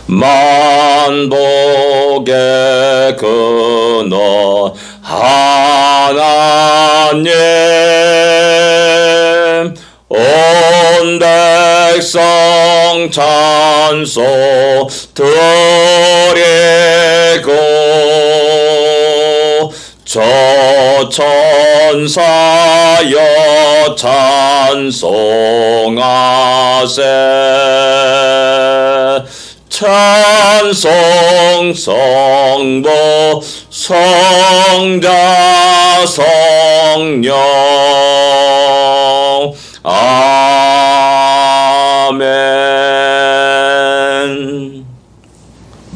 만복의 근원 하나님, 온 백성 찬송 드리고 저 천사여 찬송하세. 찬송 성부 성자 성령 아멘.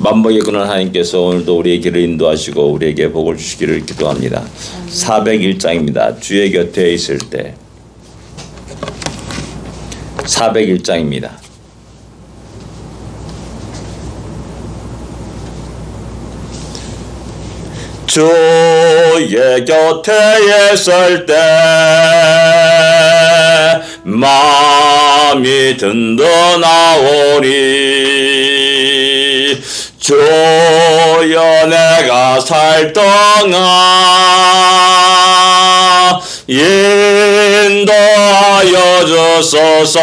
만복의 근원 하나님께서 오늘도 우리의 길을 인도하시고 우리에게 복을 주시기를 기도합니다. 401장입니다. 주의 곁에 있을 때. 401장입니다. 주의 곁에 있을 때 마음이 든든하오니 주여 내가 살 동안 인도하여 주소서.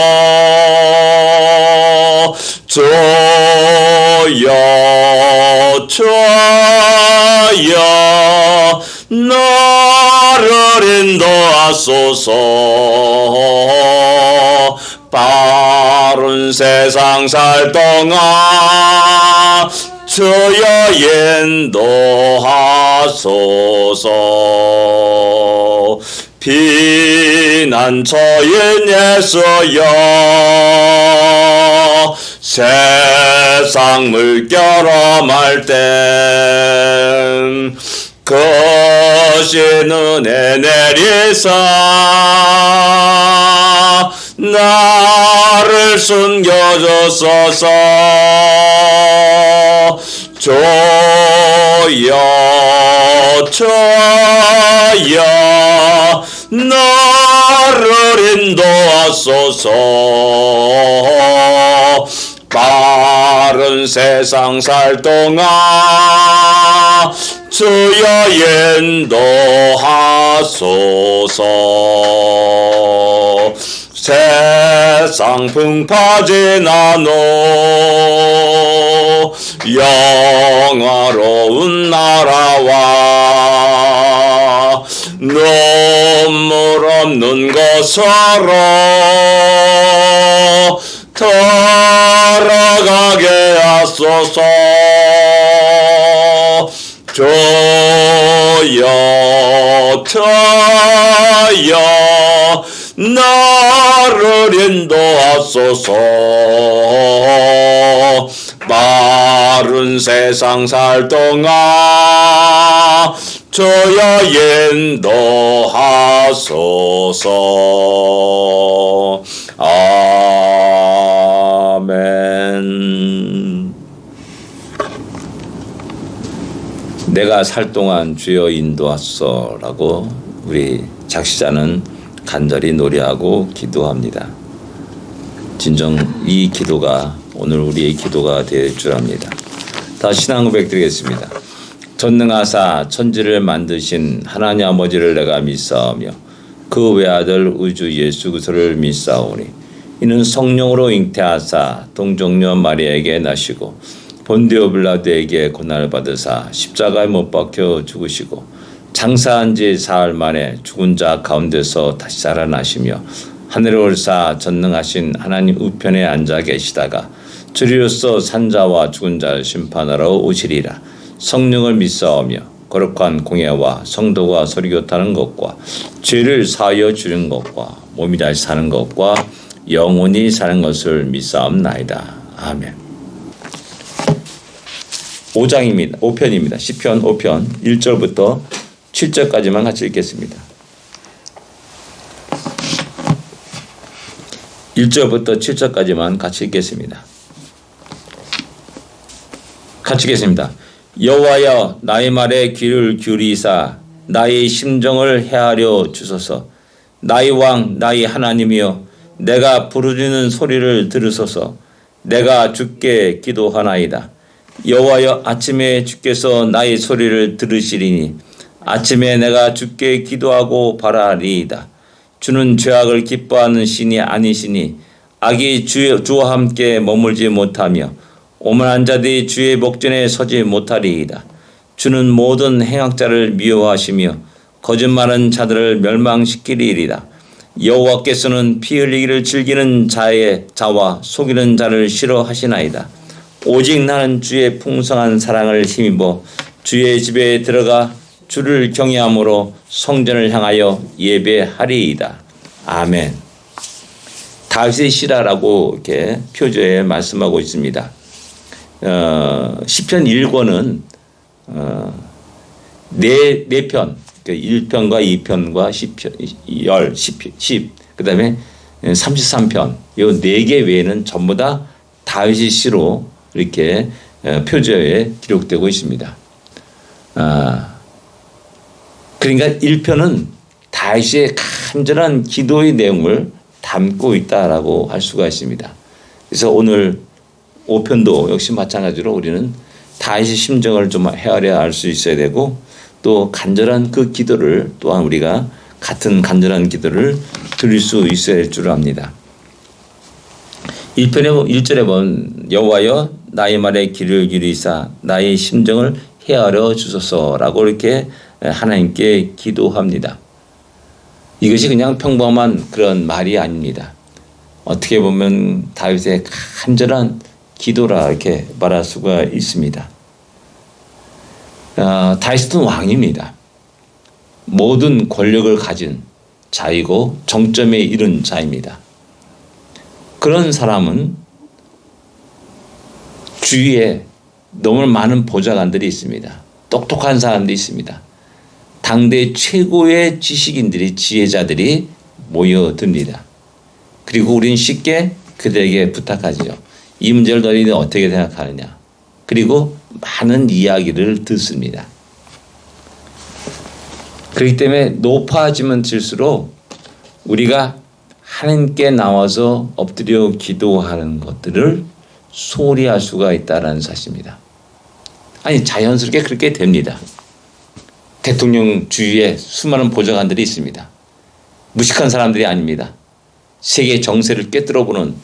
주여 주여 나를 인도하소서. 바른 세상 살 동안 주여 인도하소서. 피난처인 예수여 세상 물결험할 땐 거신 은혜 내리사 나를 숨겨주소서. 주여 주여 나를 인도하소서. 바른 세상 살 동안 주여 인도하소서. 세상 풍파진 않노 영화로운 나라와 눈물 없는 곳으로 돌아가게 하소서. 주여 주여 나를 인도하소서. 바른 세상 살 동안 주여 인도하소서. 아멘. 내가 살 동안 주여 인도하소서라고 우리 작시자는 간절히 노래하고 기도합니다. 진정 이 기도가 오늘 우리의 기도가 될 줄 압니다. 다시 신앙 고백 드리겠습니다. 전능하사 천지를 만드신 하나님 아버지를 내가 믿사오며 그 외아들 우주 예수 그리스도를 믿사오니 이는 성령으로 잉태하사 동정녀 마리아에게 나시고 본디오 빌라도에게 고난을 받으사 십자가에 못 박혀 죽으시고 장사한 지 사흘 만에 죽은 자 가운데서 다시 살아나시며 하늘에 올사 전능하신 하나님 우편에 앉아 계시다가 주리로서 산자와 죽은 자를 심판하러 오시리라. 성령을 믿사오며 거룩한 공예와 성도가 서리교타는 것과 죄를 사하여 주는 것과 몸이 다시 사는 것과 영원히 사는 것을 믿사옵나이다. 아멘. 5장입니다. 5편입니다. 시편 5편 1절부터 7절까지만 같이 읽겠습니다. 1절부터 7절까지만 같이 읽겠습니다. 같이 읽겠습니다. 여호와여 나의 말에 귀를 기울이사 나의 심정을 헤아려 주소서. 나의 왕 나의 하나님이여 내가 부르짖는 소리를 들으소서. 내가 주께 기도하나이다. 여호와여, 아침에 주께서 나의 소리를 들으시리니 아침에 내가 주께 기도하고 바라리이다. 주는 죄악을 기뻐하는 신이 아니시니 악이 주와 함께 머물지 못하며 오만한 자들이 주의 목전에 서지 못하리이다. 주는 모든 행악자를 미워하시며 거짓말하는 자들을 멸망시키리이다. 여호와께서는 피 흘리기를 즐기는 자와 속이는 자를 싫어하시나이다. 오직 나는 주의 풍성한 사랑을 힘입어 주의 집에 들어가 주를 경외함으로 성전을 향하여 예배하리이다. 아멘. 다윗의 시라라고 이렇게 표제에 말씀하고 있습니다. 시편 1권은 네 편, 1편과 2편과 10, 그 다음에 33편, 이 4개 외에는 전부 다 다윗의 시로 이렇게 표제에 기록되고 있습니다. 그러니까 1편은 다윗의 간절한 기도의 내용을 담고 있다라고 할 수가 있습니다. 그래서 오늘 5편도 역시 마찬가지로 우리는 다윗의 심정을 좀 헤아려 알 수 있어야 되고 또 간절한 그 기도를 또한 우리가 같은 간절한 기도를 드릴 수 있어야 할 줄 압니다. 1절에 보면 여호와여 나의 말에 귀를 기울이사 나의 심정을 헤아려 주소서라고 이렇게 하나님께 기도합니다. 이것이 그냥 평범한 그런 말이 아닙니다. 어떻게 보면 다윗의 간절한 기도라 이렇게 말할 수가 있습니다. 다윗은 왕입니다. 모든 권력을 가진 자이고 정점에 이른 자입니다. 그런 사람은 주위에 너무 많은 보좌관들이 있습니다. 똑똑한 사람들이 있습니다. 당대 최고의 지식인들이 지혜자들이 모여듭니다. 그리고 우리는 쉽게 그들에게 부탁하죠. 이 문제를 너희는 어떻게 생각하느냐. 그리고 많은 이야기를 듣습니다. 그렇기 때문에 높아지면 질수록 우리가 하나님께 나와서 엎드려 기도하는 것들을 소홀히 할 수가 있다는 사실입니다. 아니 자연스럽게 그렇게 됩니다. 대통령 주위에 수많은 보좌관들이 있습니다. 무식한 사람들이 아닙니다. 세계 정세를 꿰뚫어보는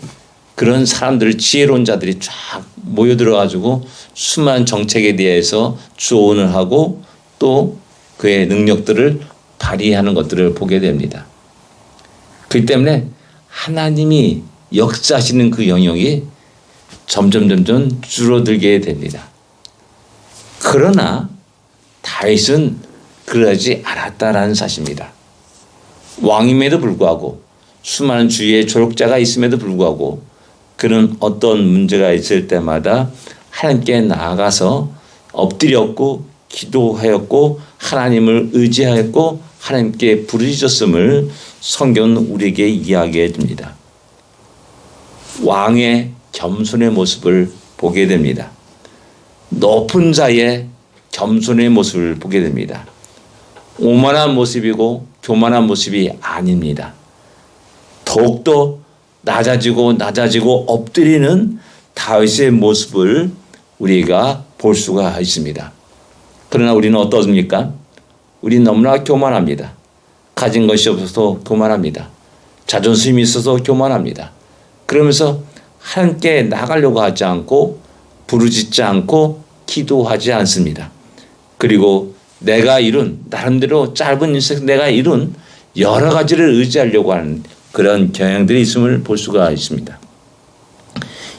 그런 사람들, 지혜로운 자들이 쫙 모여들어가지고 수많은 정책에 대해서 조언을 하고 또 그의 능력들을 발휘하는 것들을 보게 됩니다. 그렇기 때문에 하나님이 역사하시는 그 영역이 점점 줄어들게 됩니다. 그러나 다윗은 그러지 않았다라는 사실입니다. 왕임에도 불구하고 수많은 주위에 조력자가 있음에도 불구하고 그는 어떤 문제가 있을 때마다 하나님께 나아가서 엎드렸고 기도하였고 하나님을 의지하였고 하나님께 부르짖었음을 성경은 우리에게 이야기해 줍니다. 왕의 겸손의 모습을 보게 됩니다. 높은 자의 겸손의 모습을 보게 됩니다. 오만한 모습이고 교만한 모습이 아닙니다. 더욱더 낮아지고 엎드리는 다윗의 모습을 우리가 볼 수가 있습니다. 그러나 우리는 어떻습니까? 우리는 너무나 교만합니다. 가진 것이 없어서 교만합니다. 자존심이 있어서 교만합니다. 그러면서 하나님께 나가려고 하지 않고 부르짖지 않고 기도하지 않습니다. 그리고 내가 이룬 나름대로 짧은 인생 내가 이룬 여러 가지를 의지하려고 하는 그런 경향들이 있음을 볼 수가 있습니다.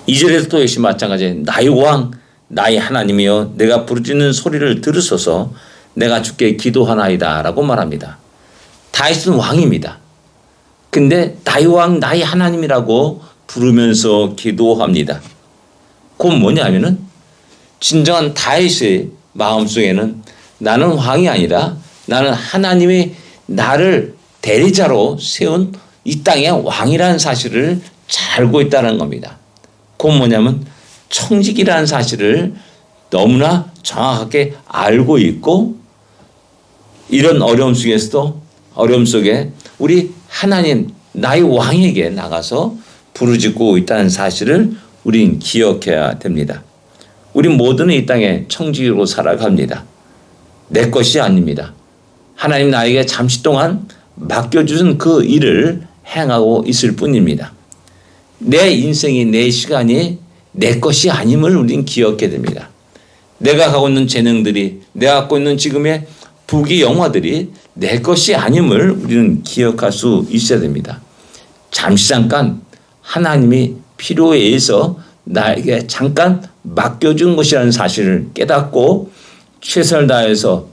2절에서 또 역시 마찬가지예요. 나의 왕 나의 하나님이여 내가 부르짖는 소리를 들으소서 내가 주께 기도하나이다 라고 말합니다. 다윗은 왕입니다. 근데 나의 왕 나의 하나님이라고 부르면서 기도합니다. 그건 뭐냐면은 진정한 다윗의 마음속에는 나는 왕이 아니라 나는 하나님이 나를 대리자로 세운 이 땅의 왕이라는 사실을 잘 알고 있다는 겁니다. 그건 뭐냐면 청직이라는 사실을 너무나 정확하게 알고 있고 이런 어려움 속에서도 어려움 속에 우리 하나님 나의 왕에게 나가서 부르짖고 있다는 사실을 우린 기억해야 됩니다. 우리 모두는 이 땅에 청지기로 살아갑니다. 내 것이 아닙니다. 하나님 나에게 잠시 동안 맡겨주신 그 일을 행하고 있을 뿐입니다. 내 인생이, 내 시간이 내 것이 아님을 우린 기억해야 됩니다. 내가 갖고 있는 재능들이, 내가 갖고 있는 지금의 부귀 영화들이 내 것이 아님을 우리는 기억할 수 있어야 됩니다. 잠깐 하나님이 필요에 의해서 나에게 잠깐 맡겨준 것이라는 사실을 깨닫고 최선을 다해서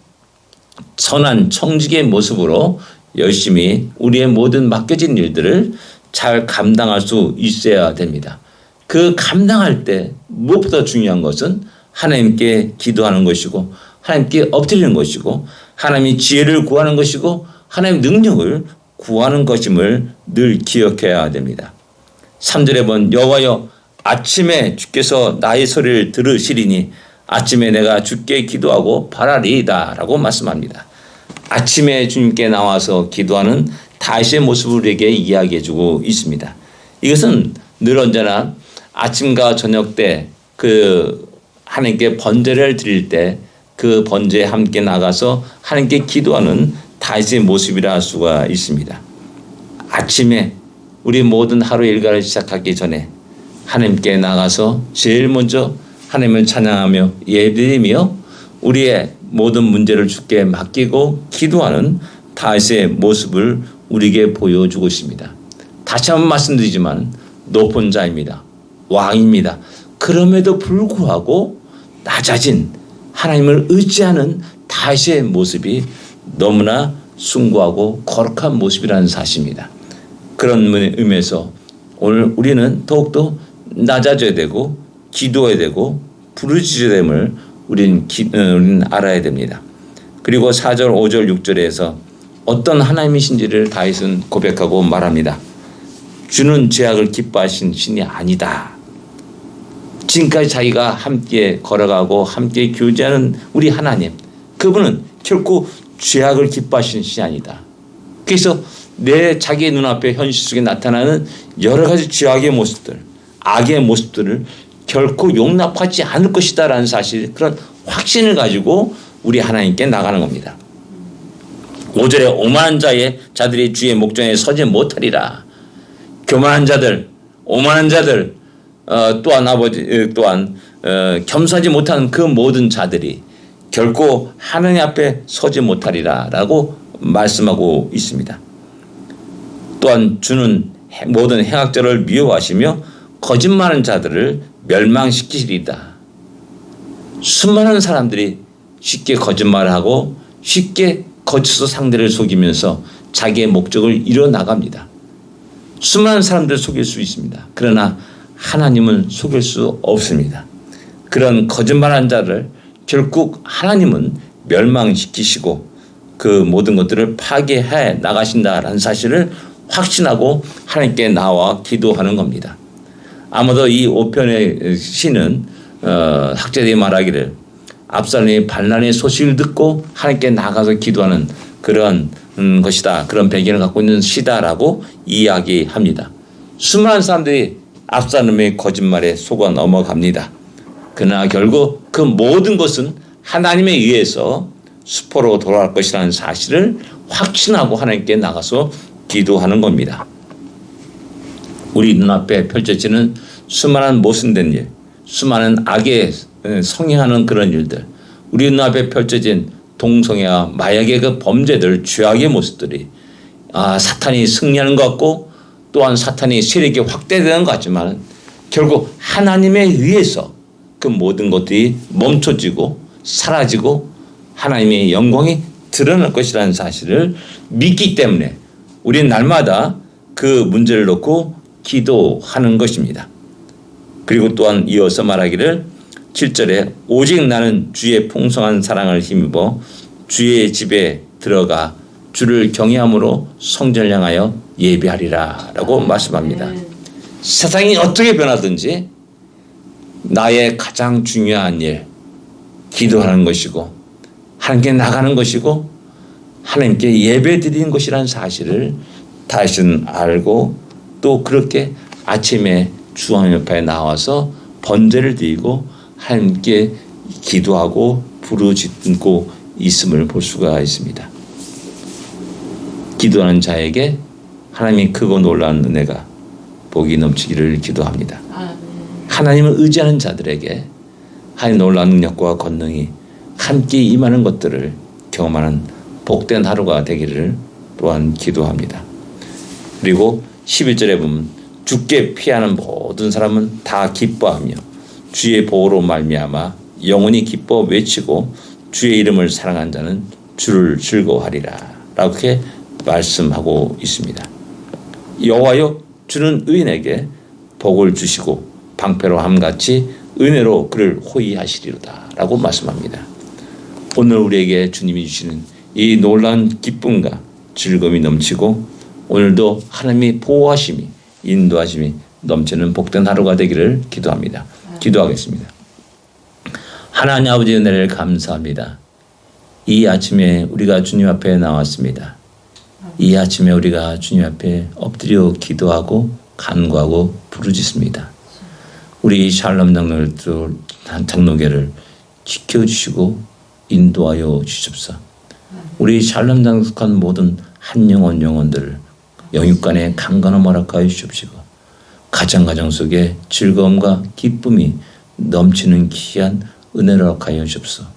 선한 청지기의 모습으로 열심히 우리의 모든 맡겨진 일들을 잘 감당할 수 있어야 됩니다. 그 감당할 때 무엇보다 중요한 것은 하나님께 기도하는 것이고 하나님께 엎드리는 것이고 하나님의 지혜를 구하는 것이고 하나님의 능력을 구하는 것임을 늘 기억해야 됩니다. 3절에 본 여호와여 아침에 주께서 나의 소리를 들으시리니 아침에 내가 주께 기도하고 바라리이다 라고 말씀합니다. 아침에 주님께 나와서 기도하는 다윗의 모습을 우리에게 이야기해 주고 있습니다. 이것은 늘 언제나 아침과 저녁 때 하나님께 번제를 드릴 때 그 번제에 함께 나가서 하나님께 기도하는 다윗의 모습이라 할 수가 있습니다. 아침에 우리 모든 하루 일과를 시작하기 전에 하나님께 나가서 제일 먼저 하나님을 찬양하며 예배드리며 우리의 모든 문제를 주께 맡기고 기도하는 다윗의 모습을 우리에게 보여주고 있습니다. 다시 한번 말씀드리지만 높은 자입니다. 왕입니다. 그럼에도 불구하고 낮아진 하나님을 의지하는 다윗의 모습이 너무나 숭고하고 거룩한 모습이라는 사실입니다. 그런 의미에서 오늘 우리는 더욱더 낮아져야 되고 기도해야 되고 부르짖어야 됨을 우리는 알아야 됩니다. 그리고 4절, 5절, 6절에서 어떤 하나님이신지를 다윗은 고백하고 말합니다. 주는 죄악을 기뻐하신 신이 아니다. 지금까지 자기가 함께 걸어가고 함께 교제하는 우리 하나님, 그분은 결코 죄악을 기뻐하시는 신이 아니다. 그래서 자기의 눈앞에 현실 속에 나타나는 여러 가지 죄악의 모습들, 악의 모습들을 결코 용납하지 않을 것이다 라는 사실, 그런 확신을 가지고 우리 하나님께 나가는 겁니다. 5절에 오만한 자들이 주의 목전에 서지 못하리라. 교만한 자들, 오만한 자들, 또한 겸손하지 못하는 그 모든 자들이 결코 하나님 앞에 서지 못하리라 라고 말씀하고 있습니다. 또한 주는 모든 행악자를 미워하시며 거짓말하는 자들을 멸망시키리이다. 수많은 사람들이 쉽게 거짓말하고 쉽게 거짓으로 상대를 속이면서 자기의 목적을 이뤄나갑니다. 수많은 사람들을 속일 수 있습니다. 그러나 하나님은 속일 수 없습니다. 그런 거짓말한 자를 결국 하나님은 멸망시키시고 그 모든 것들을 파괴해 나가신다라는 사실을 확신하고 하나님께 나와 기도하는 겁니다. 아마도 이 5편의 시는 학자들이 말하기를 압살롬이 반란의 소식을 듣고 하나님께 나가서 기도하는 그런 것이다. 그런 배경을 갖고 있는 시다라고 이야기합니다. 수많은 사람들이 압살롬의 거짓말에 속아 넘어갑니다. 그러나 결국 그 모든 것은 하나님에 의해서 수포로 돌아갈 것이라는 사실을 확신하고 하나님께 나가서 기도하는 겁니다. 우리 눈앞에 펼쳐지는 수많은 모순된 일, 수많은 악에 성행하는 그런 일들, 우리 눈앞에 펼쳐진 동성애와 마약의 그 범죄들, 죄악의 모습들이 사탄이 승리하는 것 같고 또한 사탄이 세력이 확대되는 것 같지만 결국 하나님에 의해서 그 모든 것들이 멈춰지고 사라지고 하나님의 영광이 드러날 것이라는 사실을 믿기 때문에 우리는 날마다 그 문제를 놓고 기도하는 것입니다. 그리고 또한 이어서 말하기를 7절에 오직 나는 주의 풍성한 사랑을 힘입어 주의 집에 들어가 주를 경외함으로 성전을 향하여 예배하리라 라고 말씀합니다. 세상이 어떻게 변하든지 나의 가장 중요한 일, 기도하는 것이고 하나님께 나가는 것이고 하나님께 예배 드리는 것이라는 사실을 다윗은 알고 또 그렇게 아침에 주 하나님 옆에 나와서 번제를 드리고 함께 기도하고 부르짖고 있음을 볼 수가 있습니다. 기도하는 자에게 하나님이 크고 놀라운 은혜가 복이 넘치기를 기도합니다. 하나님을 의지하는 자들에게 하나님 놀라운 능력과 권능이 함께 임하는 것들을 경험하는 복된 하루가 되기를 또한 기도합니다. 그리고 11절에 보면 주께 피하는 모든 사람은 다 기뻐하며 주의 보호로 말미암아 영원히 기뻐 외치고 주의 이름을 사랑한 자는 주를 즐거워하리라 라고 말씀하고 있습니다. 여호와여 주는 의인에게 복을 주시고 방패로 함같이 은혜로 그를 호위하시리로다 라고 말씀합니다. 오늘 우리에게 주님이 주시는 이 놀라운 기쁨과 즐거움이 넘치고 오늘도 하나님의 보호하심이 인도하심이 넘치는 복된 하루가 되기를 기도합니다. 기도하겠습니다. 하나님 아버지 은혜를 감사합니다. 이 아침에 우리가 주님 앞에 나왔습니다. 이 아침에 우리가 주님 앞에 엎드려 기도하고 간구하고 부르짖습니다. 우리 샬롬 장로교를 지켜주시고 인도하여 주십사. 우리 샬롬 장속한 모든 한 영혼들을 영육간에 강건함 허락하여 주십시고 가정 속에 즐거움과 기쁨이 넘치는 귀한 은혜를 허락하여 주십사.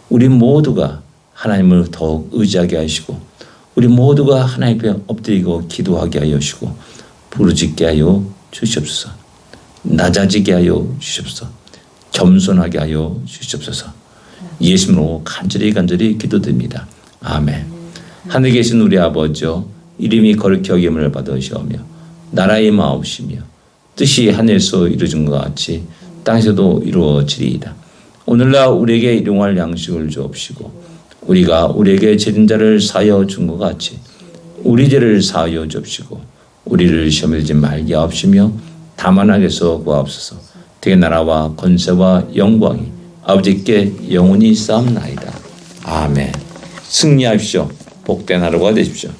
우리 모두가 하나님을 더욱 의지하게 하시고 우리 모두가 하나님 앞에 엎드리고 기도하게 하여 주시고 부르짖게 하여 주시옵소서. 낮아지게 하여 주시옵소서. 겸손하게 하여 주시옵소서. 예수님으로 간절히 기도드립니다. 아멘. 하늘에 계신 우리 아버지여 이름이 거룩히 여김을 받으시오며 나라의 마옵시며 뜻이 하늘에서 이루어진 것 같이 땅에서도 이루어지리이다. 오늘날 우리에게 일용할 양식을 주옵시고 우리가 우리에게 죄진 자를 사하여 준 것 같이 우리 죄를 사하여 주옵시고 우리를 시험에 들지 말게 하옵시며 다만 악에서 구하옵소서. 되게 나라와 권세와 영광이 아버지께 영원히 쌓옵나이다. 아멘. 승리하십시오. 복된 하루가 되십시오.